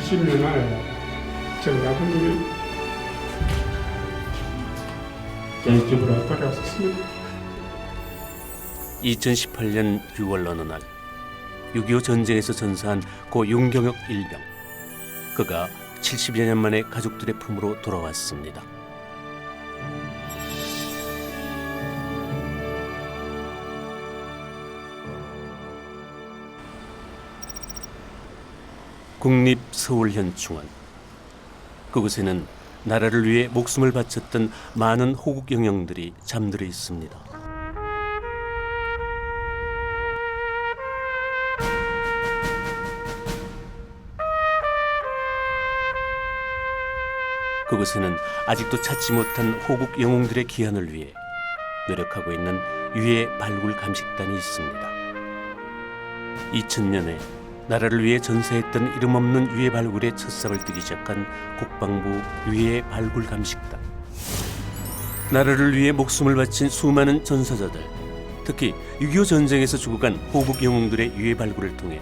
70년을 정아버님이 개인적으로 돌아왔습니다. 2018년 6월 어느 날 6.25 전쟁에서 전사한 고 윤경혁 일병. 그가 70여 년 만에 가족들의 품으로 돌아왔습니다. 국립서울현충원. 그곳에는 나라를 위해 목숨을 바쳤던 많은 호국 영령들이 잠들어 있습니다. 그곳에는 아직도 찾지 못한 호국 영웅들의 귀환을 위해 노력하고 있는 유해 발굴 감식단이 있습니다. 2000년에 나라를 위해 전사했던 이름 없는 유해 발굴에 첫삽을 뜨기 시작한 국방부 유해 발굴 감식단. 나라를 위해 목숨을 바친 수많은 전사자들, 특히 6.25 전쟁에서 죽어간 호국 영웅들의 유해 발굴을 통해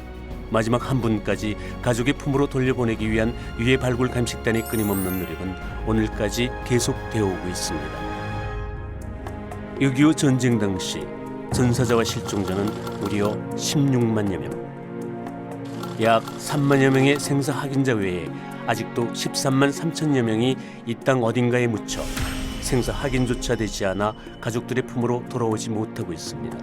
마지막 한 분까지 가족의 품으로 돌려보내기 위한 유해 발굴 감식단의 끊임없는 노력은 오늘까지 계속되어 오고 있습니다. 6.25 전쟁 당시 전사자와 실종자는 무려 16만여 명. 약 3만여 명의 생사 확인자 외에 아직도 13만 3천여 명이 이 땅 어딘가에 묻혀 생사 확인조차 되지 않아 가족들의 품으로 돌아오지 못하고 있습니다.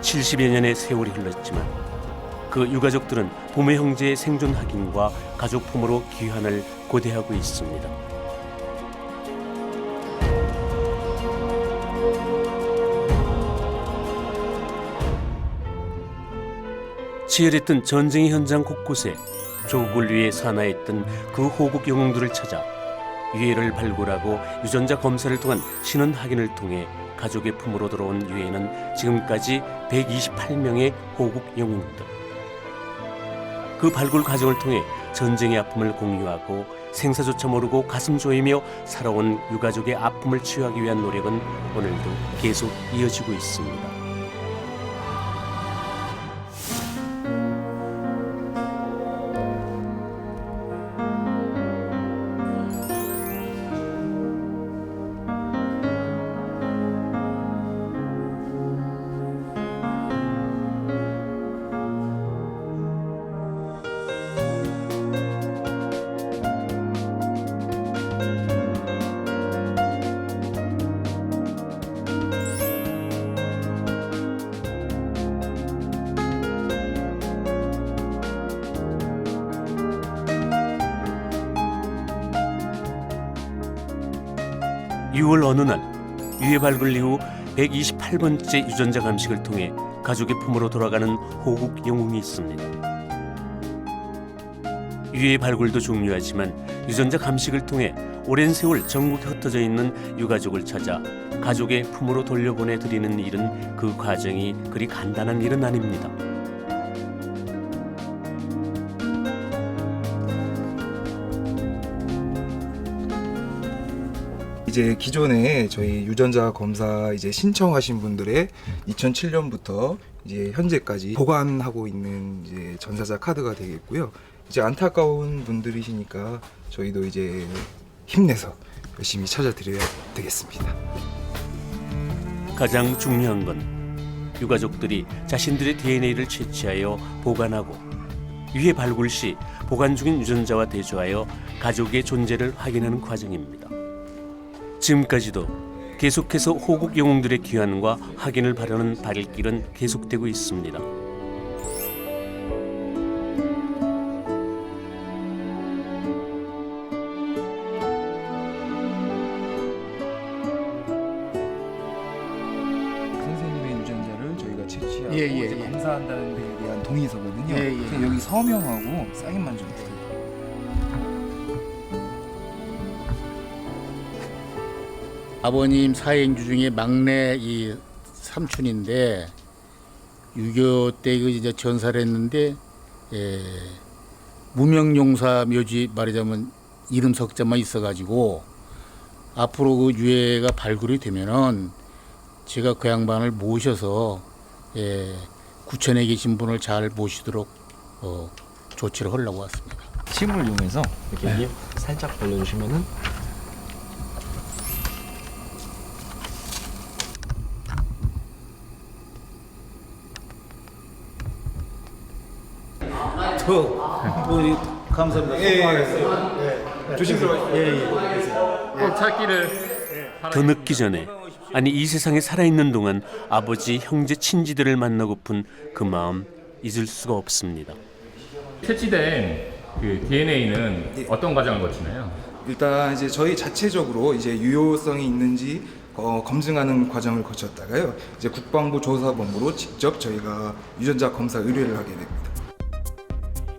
70여 년의 세월이 흘렀지만 그 유가족들은 부모 형제의 생존 확인과 가족 품으로 귀환을 고대하고 있습니다. 치열했던 전쟁의 현장 곳곳에 조국을 위해 사나했던 그 호국 영웅들을 찾아 유해를 발굴하고 유전자 검사를 통한 신원 확인을 통해 가족의 품으로 들어온 유해는 지금까지 128명의 호국 영웅들. 그 발굴 과정을 통해 전쟁의 아픔을 공유하고 생사조차 모르고 가슴 조이며 살아온 유가족의 아픔을 치유하기 위한 노력은 오늘도 계속 이어지고 있습니다. (6월) 어느 날 유해 발굴 이후 128번째 유전자 감식을 통해 가족의 품으로 돌아가는 호국 영웅이 있습니다. 유해 발굴도 중요하지만 유전자 감식을 통해 오랜 세월 전국에 흩어져 있는 유가족을 찾아 가족의 품으로 돌려보내 드리는 일은 그 과정이 그리 간단한 일은 아닙니다. 이제 기존에 저희 유전자 검사 이제 신청하신 분들의 2007년부터 이제 현재까지 보관하고 있는 이제 전사자 카드가 되겠고요. 이제 안타까운 분들이시니까 저희도 이제 힘내서 열심히 찾아드려야 되겠습니다. 가장 중요한 건 유가족들이 자신들의 DNA를 채취하여 보관하고 유해 발굴 시 보관 중인 유전자와 대조하여 가족의 존재를 확인하는 과정입니다. 지금까지도 계속해서 호국 영웅들의 귀환과 확인을 바라는 발길은 계속되고 있습니다. 선생님의 유전자를 저희가 채취하고 예, 이제 예. 검사한다는 데에 대한 동의서거든요. 예, 예. 그래서 여기 서명하고 사인만 좀 부탁드립니다. 아버님 사행주 중에 막내 이 삼촌인데 6.25 때 이제 전사를 했는데 무명용사 묘지 말하자면 이름 석자만 있어가지고 앞으로 그 유해가 발굴이 되면은 제가 그 양반을 모셔서 구천에 계신 분을 잘 모시도록 조치를 하려고 왔습니다. 침을 이용해서 이렇게 입 살짝 벌려주시면은 감사합니다. 조심스러워요. 더 늦기 전에, 아니 이 세상에 살아있는 동안 아버지, 형제, 친지들을 만나고픈 그 마음 잊을 수가 없습니다. 채취된 그 DNA는 어떤 과정을 거치나요? 일단 이제 저희 자체적으로 이제 유효성이 있는지 검증하는 과정을 거쳤다가요. 이제 국방부 조사본부로 직접 저희가 유전자 검사 의뢰를 하게 됩니다.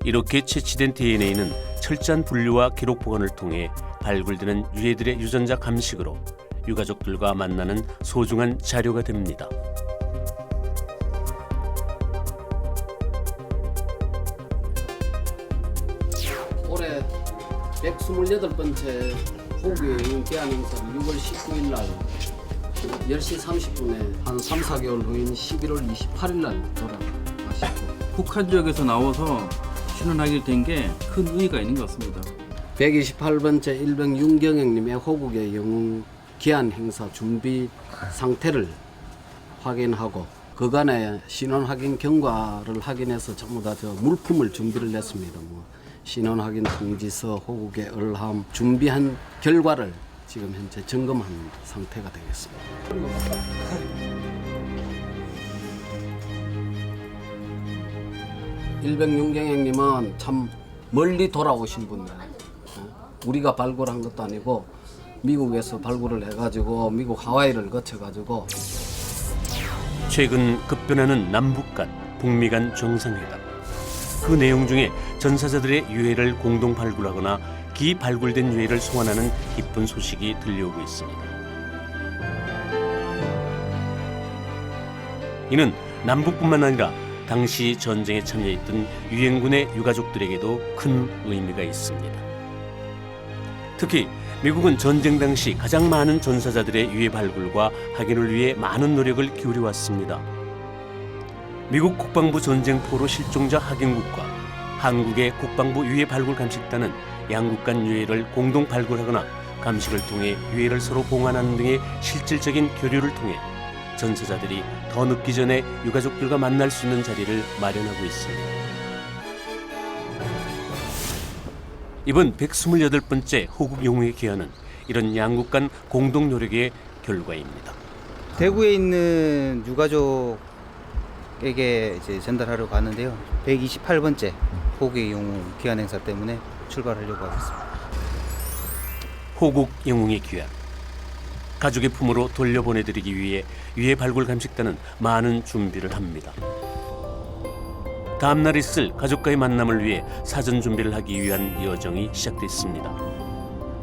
이렇게 채취된 DNA는 철저한 분류와 기록 보관을 통해 발굴되는 유해들의 유전자 감식으로 유가족들과 만나는 소중한 자료가 됩니다. 올해 128번째 호구여행 개안 행사를 6월 19일 날 10시 30분에 한 3, 4개월 후인 11월 28일 날 돌아가시고 북한 지역에서 나와서 신원하게 된 게 큰 의의가 있는 것 같습니다. 128번째 일병 윤경영님의 호국의 영웅 기한 행사 준비 상태를 확인하고 그간의 신원 확인 경과를 확인해서 전부 다 저 물품을 준비를 냈습니다. 뭐 신원 확인 통지서, 호국의 얼함 준비한 결과를 지금 현재 점검한 상태가 되겠습니다. 일병 윤경영님은 참 멀리 돌아오신 분들. 우리가 발굴한 것도 아니고 미국에서 발굴을 해가지고 미국 하와이를 거쳐가지고 최근 급변하는 남북 간, 북미 간 정상회담. 그 내용 중에 전사자들의 유해를 공동 발굴하거나 기 발굴된 유해를 소환하는 기쁜 소식이 들려오고 있습니다. 이는 남북뿐만 아니라 당시 전쟁에 참여했던 유엔군의 유가족들에게도 큰 의미가 있습니다. 특히 미국은 전쟁 당시 가장 많은 전사자들의 유해 발굴과 확인을 위해 많은 노력을 기울여 왔습니다. 미국 국방부 전쟁포로 실종자 확인국과 한국의 국방부 유해 발굴 감식단은 양국 간 유해를 공동 발굴하거나 감식을 통해 유해를 서로 봉환하는 등의 실질적인 교류를 통해 전사자들이 더 늦기 전에 유가족들과 만날 수 있는 자리를 마련하고 있습니다. 이번 128번째 호국 영웅의 기한은 이런 양국 간 공동 노력의 결과입니다. 대구에 있는 유가족에게 이제 전달하려고 가는데요. 128번째 호국의 영웅 기한 행사 때문에 출발하려고 하겠습니다. 호국 영웅의 귀환. 가족의 품으로 돌려보내드리기 위해 유해 발굴 감식단은 많은 준비를 합니다. 다음 날 있을 가족과의 만남을 위해 사전 준비를 하기 위한 여정이 시작됐습니다.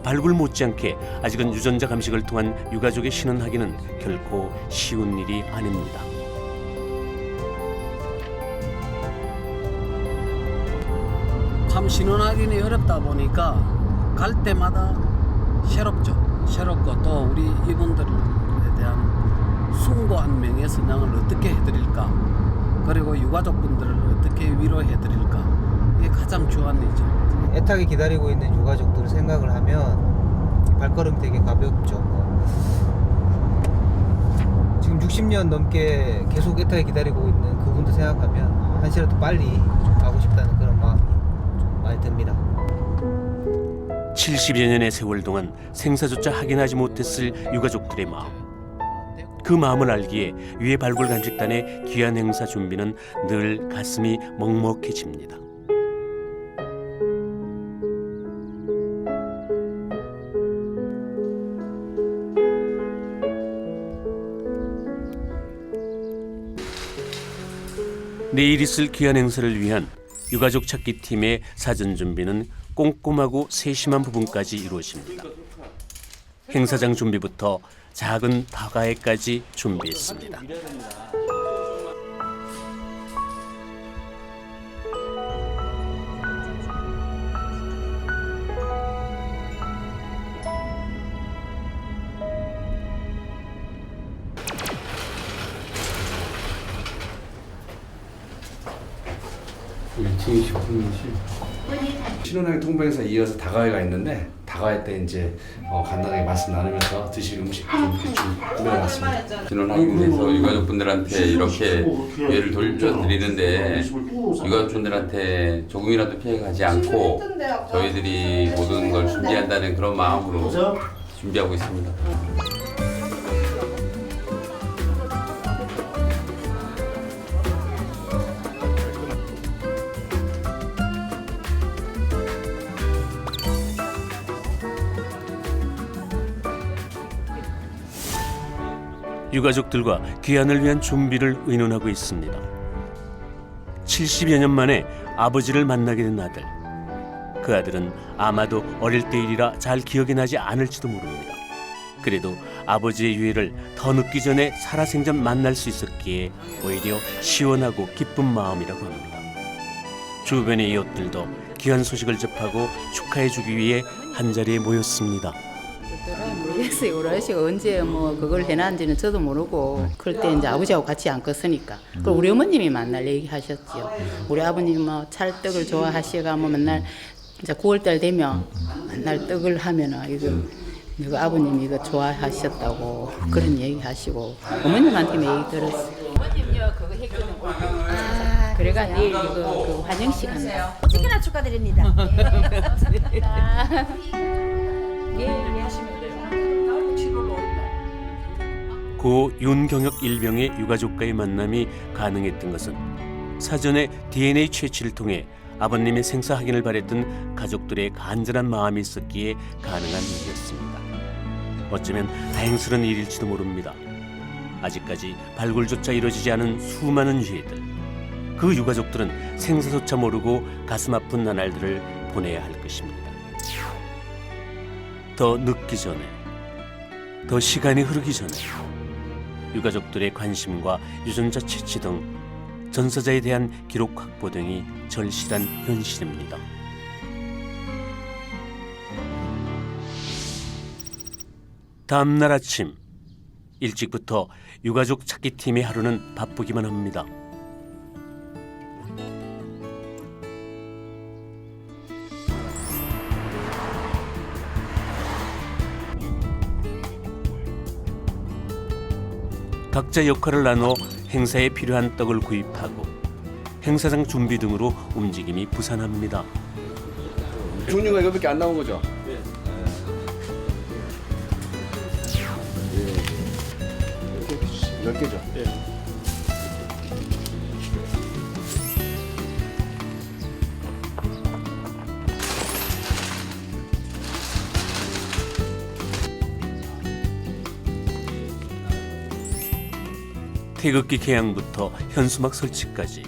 발굴 못지않게 아직은 유전자 감식을 통한 유가족의 신원 확인은 결코 쉬운 일이 아닙니다. 참 신원 확인이 어렵다 보니까 갈 때마다 새롭죠. 새롭고 또 우리 이분들에 대한 숭고한 명예선양을 어떻게 해드릴까, 그리고 유가족분들을 어떻게 위로해드릴까, 이게 가장 중요한 일이죠. 애타게 기다리고 있는 유가족들을 생각을 하면 발걸음이 되게 가볍죠. 지금 60년 넘게 계속 애타게 기다리고 있는 그분들 생각하면 한시라도 빨리 가고 싶다는 그런 마음이 좀 많이 듭니다. 70여 년의 세월 동안 생사조차 확인하지 못했을 유가족들의 마음. 그 마음을 알기에 유해 발굴 감식단의 귀한 행사 준비는 늘 가슴이 먹먹해집니다. 내일 있을 귀한 행사를 위한 유가족 찾기 팀의 사전 준비는 꼼꼼하고 세심한 부분까지 이루어집니다. 행사장 준비부터 작은 다가해까지 준비했습니다. 신혼여행 통방에서 이어서 다가회가 있는데 다가회 때 이제 간단하게 말씀 나누면서 드실 음식 좀 대충 꾸며놨습니다. 신혼하기 위해서 유가족분들한테 이렇게 기회를 돌려드리는데 유가족분들한테 조금이라도 피해가지 않고 저희들이 모든 걸 준비한다는 그런 마음으로 준비하고 있습니다. 유가족들과 귀환을 위한 준비를 의논하고 있습니다. 70여 년 만에 아버지를 만나게 된 아들. 그 아들은 아마도 어릴 때 일이라 잘 기억이 나지 않을지도 모릅니다. 그래도 아버지의 유해를 더 늦기 전에 살아생전 만날 수 있었기에 오히려 시원하고 기쁜 마음이라고 합니다. 주변의 이웃들도 귀한 소식을 접하고 축하해주기 위해 한자리에 모였습니다. 모르겠어요. 우리 아저씨가 언제 뭐 그걸 해놨는지는 저도 모르고 그럴 때 이제 아버지하고 같이 앉았으니까 그리고 우리 어머님이 맨날 얘기하셨죠. 우리 아버님이 뭐 찰떡을 좋아하시가 뭐 맨날 이제 9월달 되면 맨날 떡을 하면은 이거 아버님이 이거 좋아하셨다고 그런 얘기하시고 어머님한테는 얘기 들었어요. 어머님요 그거 했거든요. 그래가 내일 이거 그 환영식 합니다. 어떻게나 축하드립니다. 고 윤경혁 일병의 유가족과의 만남이 가능했던 것은 사전에 DNA 채취를 통해 아버님의 생사 확인을 바랬던 가족들의 간절한 마음이 있었기에 가능한 일이었습니다. 어쩌면 다행스러운 일일지도 모릅니다. 아직까지 발굴조차 이루어지지 않은 수많은 유해들. 그 유가족들은 생사조차 모르고 가슴 아픈 나날들을 보내야 할 것입니다. 더 늦기 전에, 더 시간이 흐르기 전에 유가족들의 관심과 유전자 채취 등 전사자에 대한 기록 확보 등이 절실한 현실입니다. 다음 날 아침 일찍부터 유가족 찾기 팀의 하루는 바쁘기만 합니다. 각자 역할을 나눠 행사에 필요한 떡을 구입하고 행사장 준비 등으로 움직임이 부산합니다. 종류가 이거밖에 안 나온 거죠? 10개죠? 태극기 개양부터 현수막 설치까지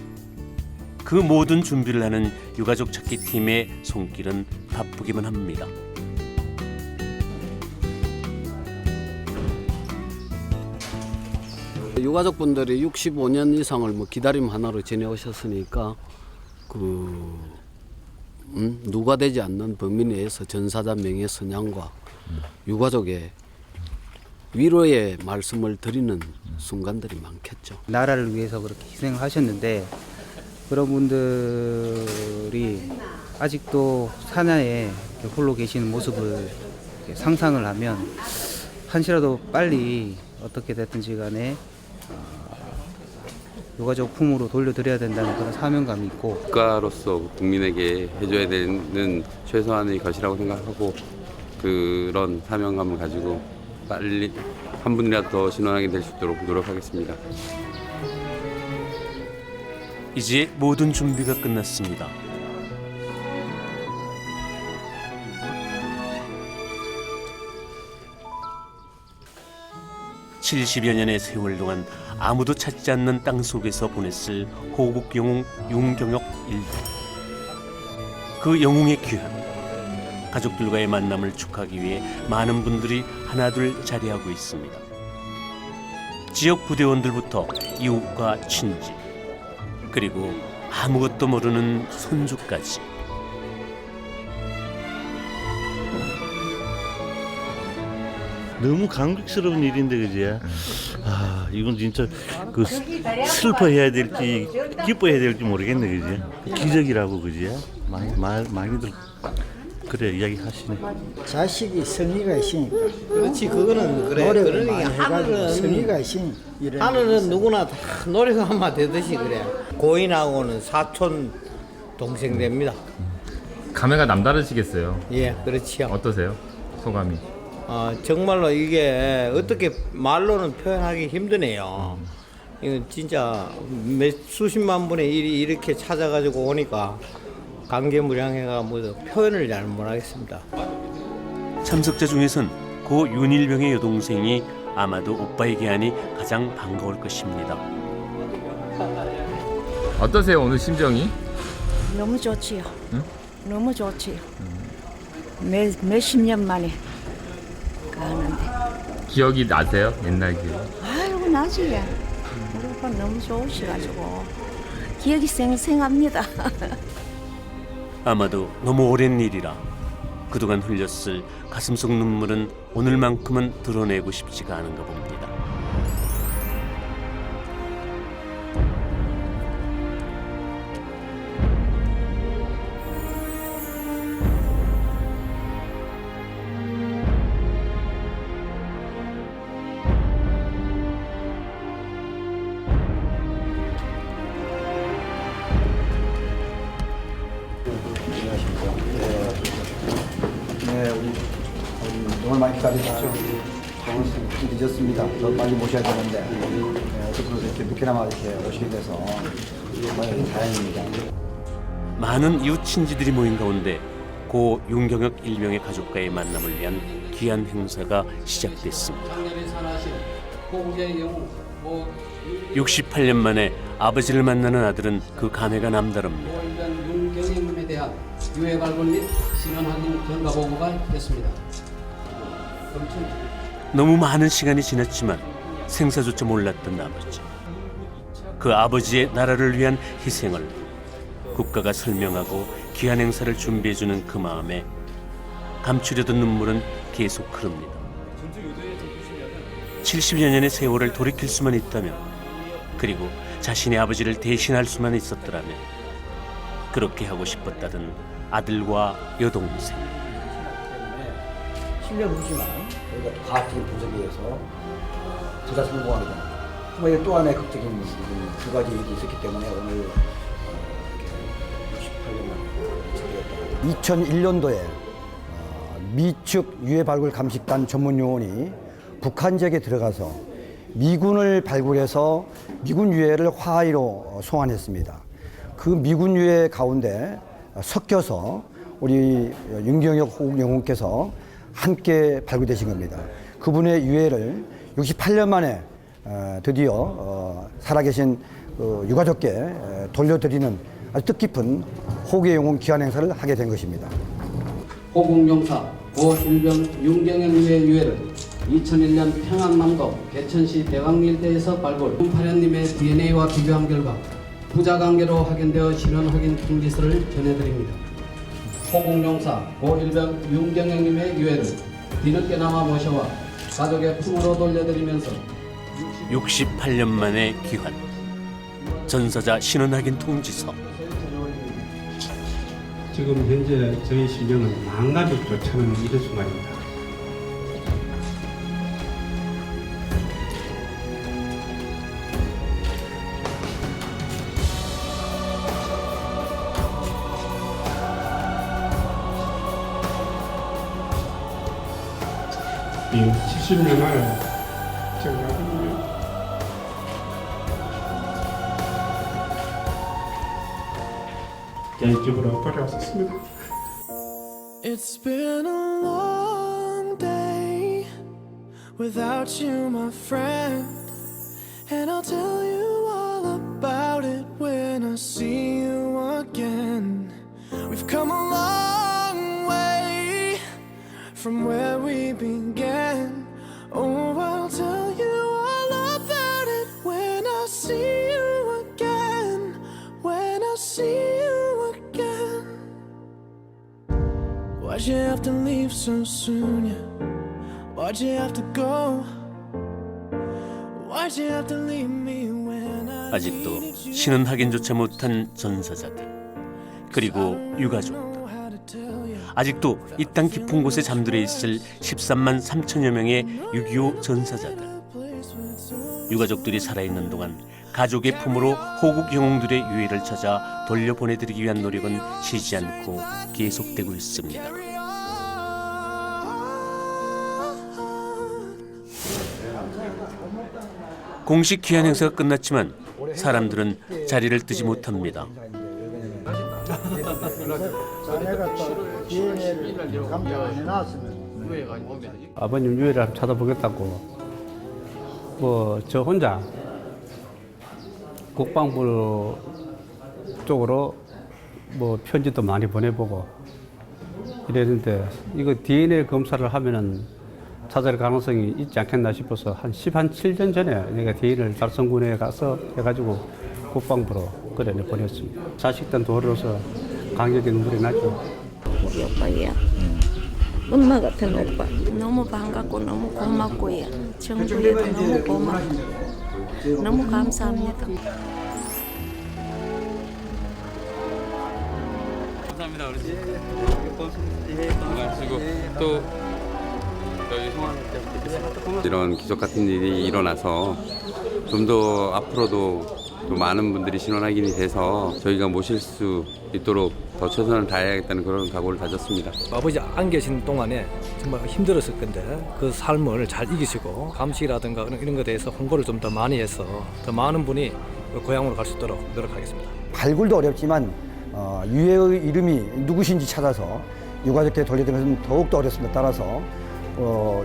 그 모든 준비를 하는 유가족 찾기 팀의 손길은 바쁘기만 합니다. 유가족분들이 65년 이상을 뭐 기다림 하나로 지내오셨으니까 누가 되지 않는 범위 내에서 전사자 명예 선양과 유가족의 위로의 말씀을 드리는 순간들이 많겠죠. 나라를 위해서 그렇게 희생을 하셨는데 그런 분들이 아직도 산하에 홀로 계시는 모습을 상상을 하면 한시라도 빨리 어떻게 됐든지 간에 유가족 품으로 돌려드려야 된다는 그런 사명감이 있고 국가로서 국민에게 해줘야 되는 최소한의 것이라고 생각하고 그런 사명감을 가지고 빨리 한 분이라도 더 신원하게 될 수 있도록 노력하겠습니다. 이제 모든 준비가 끝났습니다. (70여) 년의 세월 동안 아무도 찾지 않는 땅 속에서 보냈을 호국 영웅 윤경혁 일병. 그 영웅의 귀환. 가족들과의 만남을 축하하기 위해 많은 분들이 하나둘 자리하고 있습니다. 지역 부대원들부터 이웃과 친지, 그리고 아무것도 모르는 손주까지. 너무 감격스러운 일인데 그지? 아 이건 진짜 그 슬퍼해야 될지 기뻐해야 될지 모르겠네 그지? 기적이라고 그지? 많이들 그래 이야기하시네. 자식이 성의가 있으니까. 그렇지 그거는 그래. 노력을 그러니까 많이 해가지고 성의가 있으니 하늘은 누구나 다 노력하면 되듯이 그래. 고인하고는 사촌 동생 됩니다. 감회가 남다르시겠어요. 예, 그렇지요. 어떠세요? 소감이? 정말로 이게 어떻게 말로는 표현하기 힘드네요. 이건 진짜 수십만 분의 일이 이렇게 찾아가지고 오니까 감개무량해가 뭐 표현을 잘 못하겠습니다. 참석자 중에선 고 윤일병의 여동생이 아마도 오빠의 귀환이 가장 반가울 것입니다. 어떠세요 오늘 심정이? 너무 좋지요. 응? 너무 좋지요. 몇십 년 만에 가는데. 기억이 나세요? 옛날 기억? 아이고 나지. 우리 오빠 너무 좋으셔가지고 기억이 생생합니다. 아마도 너무 오랜 일이라 그동안 흘렸을 가슴 속 눈물은 오늘만큼은 드러내고 싶지가 않은가 봅니다. 오늘 많이 기다리셨죠? 좀 늦었습니다. 더 빨리 모셔야 되는데 어떻게 이렇게 늦게나마 이렇게 오시게 돼서 정말 다행입니다. 많은 이웃 친지들이 모인 가운데 고 윤경혁 일명의 가족과의 만남을 위한 귀한 행사가 시작됐습니다. 68년 만에 아버지를 만나는 아들은 그 감회가 남다릅니다. 윤경영님에 대한 유해 발굴 및 신원 확인 결과 보고가 됐습니다. 너무 많은 시간이 지났지만 생사조차 몰랐던 아버지. 그 아버지의 나라를 위한 희생을 국가가 설명하고 귀한 행사를 준비해주는 그 마음에 감추려던 눈물은 계속 흐릅니다. 70여 년의 세월을 돌이킬 수만 있다면, 그리고 자신의 아버지를 대신할 수만 있었더라면 그렇게 하고 싶었다던 아들과 여동생. 실력 후지만 저희가 또 과학적인 분석에 의해서 둘 다 성공하게 됩니다. 정말 또 하나의 극적인 두 가지 일이 있었기 때문에 오늘 68년 2001년도에 미측 유해 발굴 감식단 전문 요원이 북한 지역에 들어가서 미군을 발굴해서 미군 유해를 화하이로 송환했습니다. 그 미군 유해 가운데 섞여서 우리 윤경혁 호국 영웅께서 함께 발굴되신 겁니다. 그분의 유해를 68년 만에 드디어 살아계신 유가족께 돌려드리는 아주 뜻깊은 호국의 영웅 귀환 행사를 하게 된 것입니다. 호국용사 고일병 윤경영님의 유해를 2001년 평안남도 개천시 대왕리 일대에서 발굴 윤파련님의 DNA와 비교한 결과 부자관계로 확인되어 신원 확인 통지서를 전해드립니다. 호국용사 고일병 윤경영님의 유해를 뒤늦게나마 모셔와 가족의 품으로 돌려드리면서 68년 만에 귀환, 전사자 신원 확인 통지서. 지금 현재 저희 심정은 망가족조차는 이럴 수만입니다. 이 70년을 저희 아버님이 개인적으로 버려왔었습니다. It's been a long day without you, my friend, and I'll tell you all about it when I see you again. We've come a long way from where we began. Oh, I'll tell you all about it when I see you again. When I see you again. Why'd you have to leave so soon? Yeah. Why Why'd you have to go? Why'd you have to leave me when I 아직도 신원 확인조차 못한 전사자들, 그리고 유가족들, 아직도 이 땅 깊은 곳에 잠들어 있을 13만 3천여 명의 6.25 전사자들. 유가족들이 살아있는 동안 가족의 품으로 호국 영웅들의 유해를 찾아 돌려보내드리기 위한 노력은 쉬지 않고 계속되고 있습니다. 공식 귀환 행사가 끝났지만 사람들은 자리를 뜨지 못합니다. 아버님 유해를 한번 찾아보겠다고 뭐 저 혼자 국방부 쪽으로 뭐 편지도 많이 보내보고 이랬는데 이거 DNA 검사를 하면은 찾을 가능성이 있지 않겠나 싶어서 한 7년 전에 내가 DNA를 달성군에 가서 해가지고 국방부로 그래 보냈습니다. 자식된 도로서 강력히 눈물이 나죠. 우리 오빠야. 엄마 같은 오빠. 너무 반갑고 너무 고맙고요. 정부에도 너무 고맙고 너무 감사합니다. 감사합니다, 어르신. 건강하시고 또 저희 이런 기적 같은 일이 일어나서 좀 더 앞으로도 또 많은 분들이 신원 확인이 돼서 저희가 모실 수 있도록 더 최선을 다해야겠다는 그런 각오를 다졌습니다. 아버지 안 계신 동안에 정말 힘들었을 건데 그 삶을 잘 이기시고 감식이라든가 이런 것에 대해서 홍보를 좀 더 많이 해서 더 많은 분이 고향으로 갈 수 있도록 노력하겠습니다. 발굴도 어렵지만 유해의 이름이 누구신지 찾아서 유가족께 돌려드리는 것은 더욱더 어렵습니다. 따라서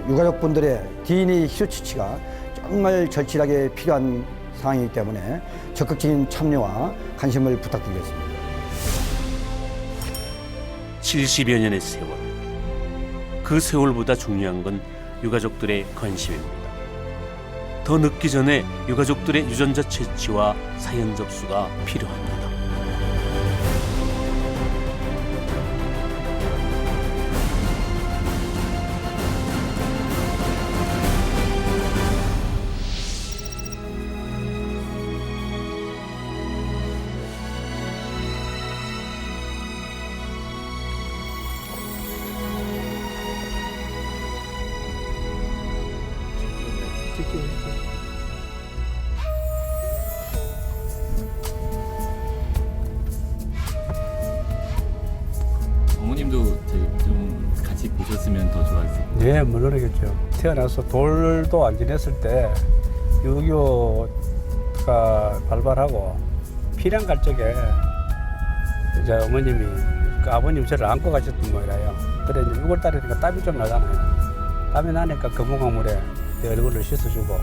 유가족분들의 DNA 희소 처치가 정말 절실하게 필요한 상황이기 때문에 적극적인 참여와 관심을 부탁드리겠습니다. 70여 년의 세월, 그 세월보다 중요한 건 유가족들의 관심입니다. 더 늦기 전에 유가족들의 유전자 채취와 사연 접수가 필요합니다. 어머님도 좀 같이 보셨으면 더 좋았을 텐데. 네, 물론이겠죠. 태어나서 돌도 안 지냈을 때 6.25가 발발하고 피난 갈 적에 이제 어머님이 아버님 저를 안고 가셨던 모양이에요. 그래 이제 6월 달이니까 땀이 좀 나잖아요. 땀이 나니까 거북왕물에 내 얼굴을 씻어주고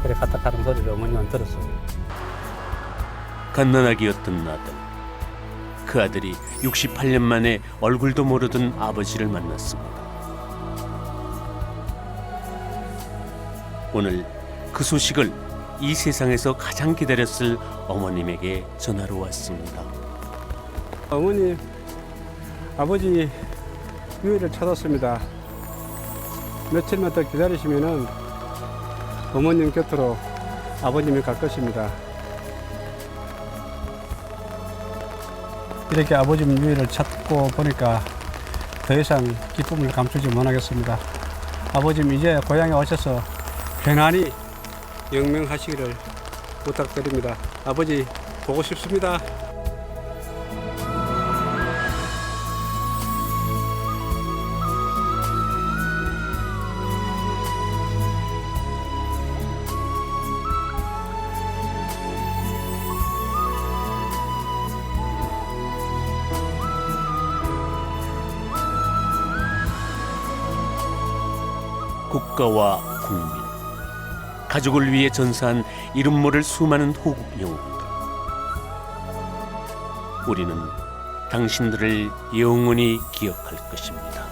그래 까딱하는 소리를 어머님은 들었어요. 갓난아기였던 아들, 그 아들이 68년 만에 얼굴도 모르던 아버지를 만났습니다. 오늘 그 소식을 이 세상에서 가장 기다렸을 어머님에게 전하러 왔습니다. 어머니, 아버지 유해를 찾았습니다. 며칠만 더 기다리시면은 어머님 곁으로 아버님이 갈 것입니다. 이렇게 아버님 유해를 찾고 보니까 더 이상 기쁨을 감추지 못하겠습니다. 아버님 이제 고향에 오셔서 편안히 영명하시기를 부탁드립니다. 아버지 보고 싶습니다. 국가와 국민, 가족을 위해 전사한 이름 모를 수많은 호국 영웅들. 우리는 당신들을 영원히 기억할 것입니다.